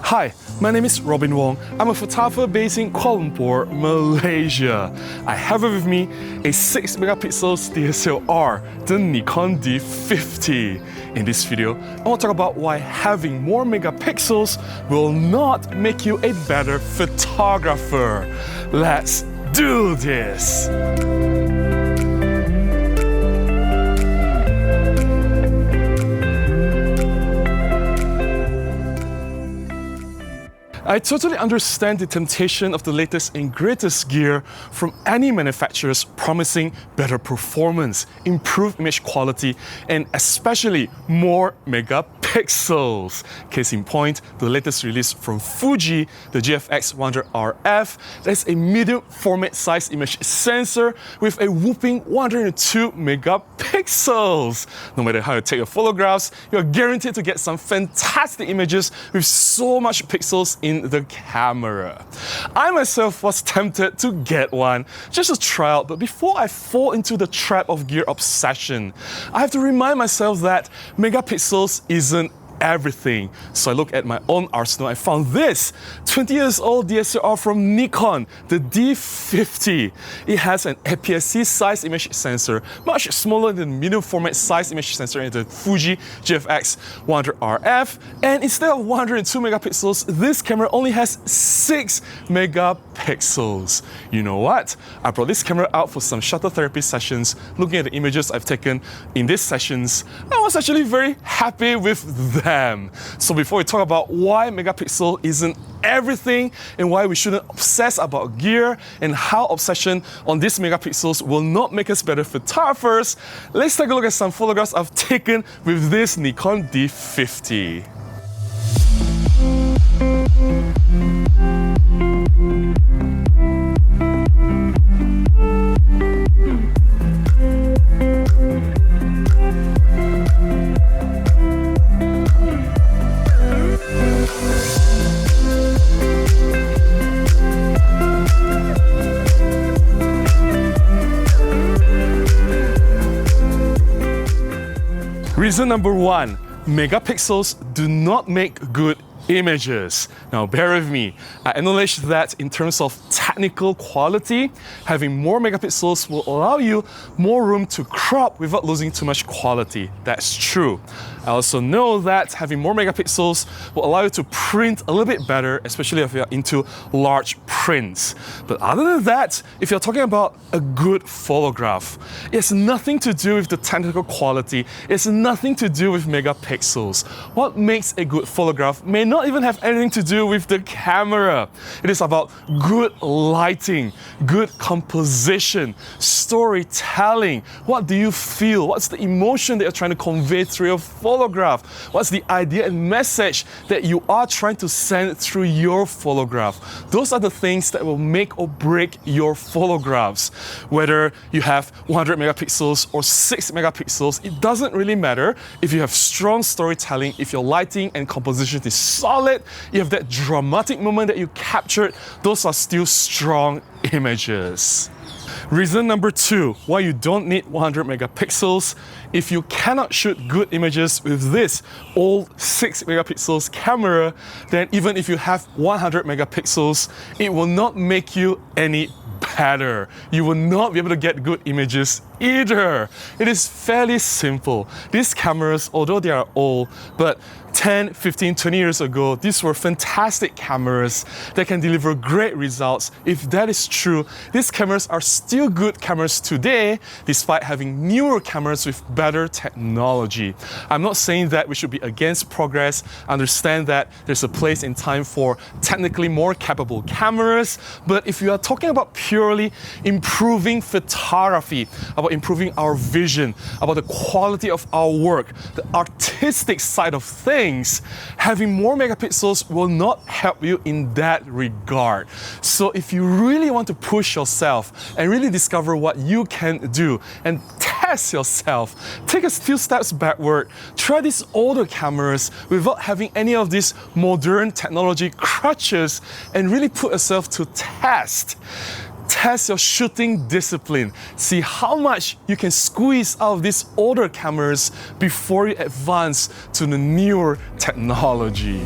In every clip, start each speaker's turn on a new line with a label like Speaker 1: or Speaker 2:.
Speaker 1: Hi, my name is Robin Wong. I'm a photographer based in Kuala Lumpur, Malaysia. I have with me a 6 megapixels DSLR, the Nikon D50. In this video, I want to talk about why having more megapixels will not make you a better photographer. Let's do this! I totally understand the temptation of the latest and greatest gear from any manufacturers promising better performance, improved image quality, and especially more megapixels. Case in point, the latest release from Fuji, the GFX100RF, that's a medium format size image sensor with a whopping 102 megapixels. No matter how you take your photographs, you're guaranteed to get some fantastic images with so much pixels in the camera. I myself was tempted to get one just to try out, but before I fall into the trap of gear obsession, I have to remind myself that megapixels isn't everything. So I look at my own arsenal. I found this 20 years old DSLR from Nikon, the D50. It has an APS-C size image sensor, much smaller than the medium format size image sensor in the Fuji GFX100RF. And instead of 102 megapixels, this camera only has 6 megapixels. You know what? I brought this camera out for some shutter therapy sessions. Looking at the images I've taken in these sessions, I was actually very happy with them. So before we talk about why megapixel isn't everything and why we shouldn't obsess about gear and how obsession on these megapixels will not make us better photographers, let's take a look at some photographs I've taken with this Nikon D50. Reason number one, megapixels do not make good images. Now bear with me, I acknowledge that in terms of technical quality, having more megapixels will allow you more room to crop without losing too much quality. That's true. I also know that having more megapixels will allow you to print a little bit better, especially if you're into large prints. But other than that, if you're talking about a good photograph, it's nothing to do with the technical quality, it's nothing to do with megapixels. What makes a good photograph may not even have anything to do with the camera. It is about good lighting, good composition, storytelling. What do you feel? What's the emotion that you're trying to convey through your photograph? What's the idea and message that you are trying to send through your photograph? Those are the things that will make or break your photographs. Whether you have 100 megapixels or 6 megapixels, it doesn't really matter. If you have strong storytelling, if your lighting and composition is solid, you have that dramatic moment that you captured, those are still strong images. Reason number two, why you don't need 100 megapixels. If you cannot shoot good images with this old 6 megapixels camera, then even if you have 100 megapixels, it will not make you any better. You will not be able to get good images either. It is fairly simple. These cameras, although they are old, but 10, 15, 20 years ago, these were fantastic cameras that can deliver great results. If that is true, these cameras are still good cameras today, despite having newer cameras with better technology. I'm not saying that we should be against progress. I understand that there's a place in time for technically more capable cameras, but if you are talking about purely improving photography, about improving our vision, about the quality of our work, the artistic side of things, having more megapixels will not help you in that regard. So if you really want to push yourself and really discover what you can do and test yourself, take a few steps backward, try these older cameras without having any of these modern technology crutches and really put yourself to test. Test your shooting discipline. See how much you can squeeze out of these older cameras before you advance to the newer technology.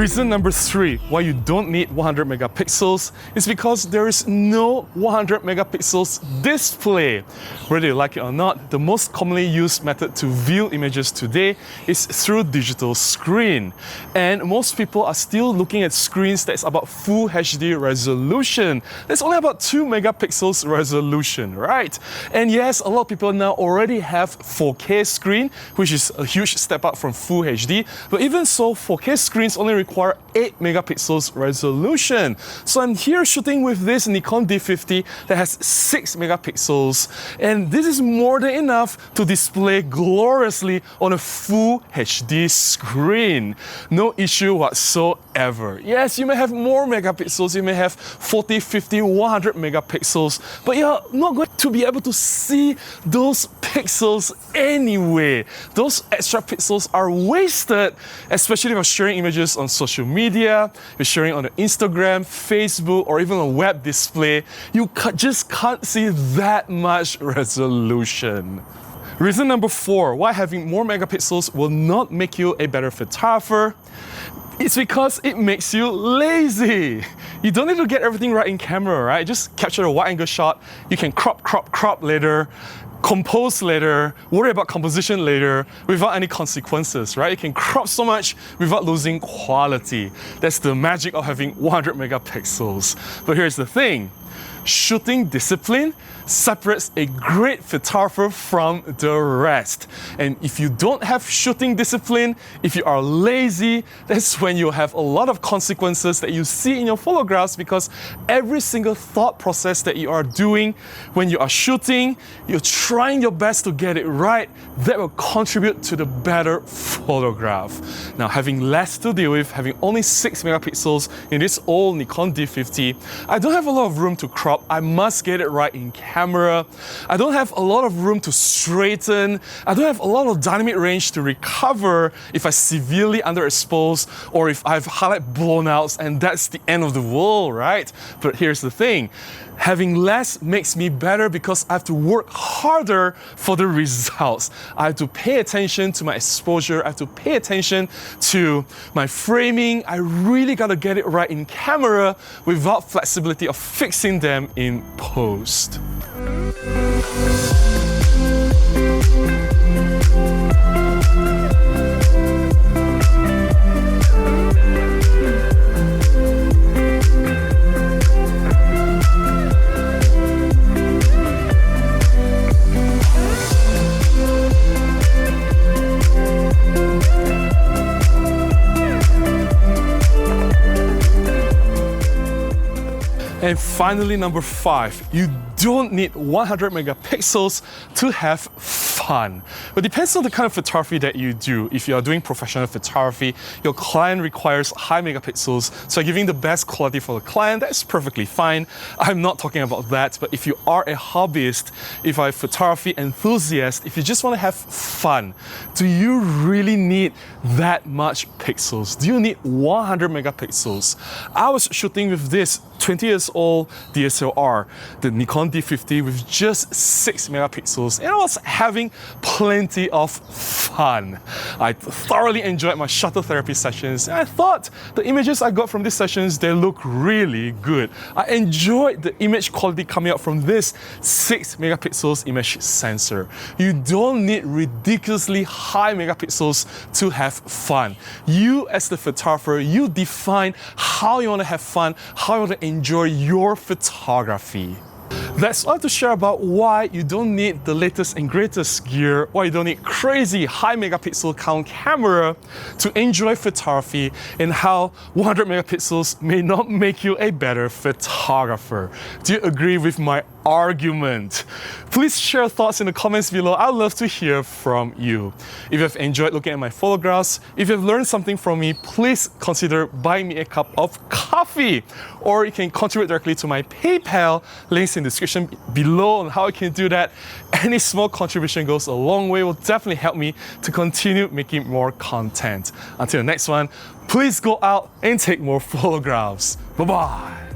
Speaker 1: Reason number 3 why you don't need 100 megapixels is because there is no 100 megapixels display. Whether you like it or not, the most commonly used method to view images today is through digital screen. And most people are still looking at screens that's about full HD resolution. There's only about 2 megapixels resolution, right? And yes, a lot of people now already have 4K screen, which is a huge step up from full HD. But even so, 4K screens only require 8 megapixels resolution. So I'm here shooting with this Nikon D50 that has 6 megapixels, and this is more than enough to display gloriously on a full HD screen. No issue whatsoever. Yes, you may have more megapixels, you may have 40, 50, 100 megapixels, but you're not going to be able to see those pixels anyway. Those extra pixels are wasted, especially if you're sharing images on social media, you're sharing on Instagram, Facebook, or even a web display. You just can't see that much resolution. Reason number 4 why having more megapixels will not make you a better photographer. It's because it makes you lazy. You don't need to get everything right in camera, right? Just capture a wide angle shot. You can crop later, compose later, worry about composition later without any consequences, right? You can crop so much without losing quality. That's the magic of having 100 megapixels. But here's the thing. Shooting discipline separates a great photographer from the rest. And if you don't have shooting discipline, if you are lazy, that's when you have a lot of consequences that you see in your photographs, because every single thought process that you are doing when you are shooting, you're trying your best to get it right, that will contribute to the better photograph. Now, having less to deal with, having only 6 megapixels in this old Nikon D50, I don't have a lot of room to crop. I must get it right in camera. I don't have a lot of room to straighten. I don't have a lot of dynamic range to recover if I severely underexpose or if I have highlight blownouts, and that's the end of the world, right? But here's the thing. Having less makes me better because I have to work harder for the results. I have to pay attention to my exposure. I have to pay attention to my framing. I really got to get it right in camera without flexibility of fixing them in post. And finally, number 5, you don't need 100 megapixels to have fun. But it depends on the kind of photography that you do. If you are doing professional photography, your client requires high megapixels, so giving the best quality for the client, that's perfectly fine. I'm not talking about that, but if you are a hobbyist, if you're a photography enthusiast, if you just want to have fun, do you really need that much pixels? Do you need 100 megapixels? I was shooting with this 20 years old DSLR, the Nikon D50, with just 6 megapixels, and I was having plenty of fun. I thoroughly enjoyed my shutter therapy sessions, and I thought the images I got from these sessions, they look really good. I enjoyed the image quality coming out from this 6 megapixels image sensor. You don't need ridiculously high megapixels to have fun. You as the photographer, you define how you want to have fun, how you want to enjoy your photography. That's all I have to share about why you don't need the latest and greatest gear, why you don't need crazy high megapixel count camera to enjoy photography, and how 100 megapixels may not make you a better photographer. Do you agree with my argument? Please share thoughts in the comments below. I'd love to hear from you. If you've enjoyed looking at my photographs, if you've learned something from me, please consider buying me a cup of coffee, or you can contribute directly to my PayPal. Links in the description below on how you can do that. Any small contribution goes a long way, will definitely help me to continue making more content. Until the next one, please go out and take more photographs. Bye-bye.